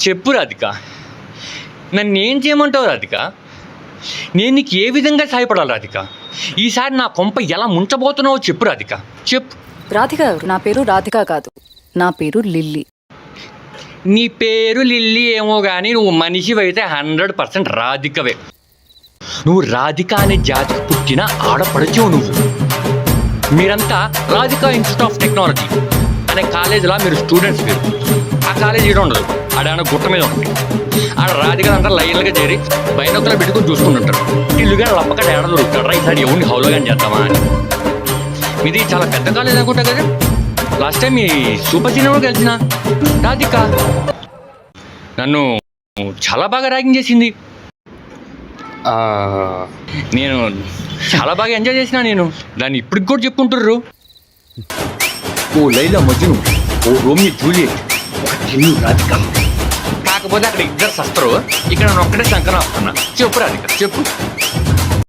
చెప్పు రాధిక, నన్ను ఏం చేయమంటావు రాధిక? నేను నీకు ఏ విధంగా సహాయపడాలి రాధిక? ఈసారి నా కొంప ఎలా ముంచబోతున్నావో చెప్పు రాధిక, చెప్పు. రాధిక ఎవరు? నా పేరు రాధిక కాదు, నా పేరు లిల్లీ. నీ పేరు లిల్లీ ఏమో కానీ నువ్వు మనిషివైతే 100% రాధికవే. నువ్వు రాధిక అనే జాతికి పుట్టిన ఆడపడచవు నువ్వు. మీరంతా రాధిక ఇన్స్టిట్యూట్ ఆఫ్ టెక్నాలజీ అనే కాలేజీలో మీరు స్టూడెంట్స్ మీరు. ఆ కాలేజ్ ఇక్కడ ఉండదు, ఆడ గుట్ట మీద ఉంటుంది. ఆడ రాధికలు అంతా లైన్లుగా చేరి బైనొక్కలు పెట్టుకుని చూసుకుంటుంటారు. ఇల్లుగా లప్పక ఏడ దొరుకుతాడు ఈసారి ఎవరిని హౌలో కానీ చేద్దామా అని. మీది చాలా పెద్ద కాలేజ్ అనుకుంటా కదా. లాస్ట్ టైం మీ సూపర్ సీనియర్ కలిసిన రాధిక నన్ను చాలా బాగా ర్యాగింగ్ చేసింది. నేను చాలా బాగా ఎంజాయ్ చేసిన. నేను దాన్ని ఇప్పటికి కూడా చెప్పుకుంటుర్రు. ఓ లైలా మజ్ను, ఓ రోమియో జూలియట్, ఒక చిన్ను రాధిక. కాకపోతే అక్కడ ఇద్దరు సస్తారు, ఇక్కడ నేను ఒక్కటే శంకర వస్తున్నా. చెప్పు రాధిక, చెప్పు.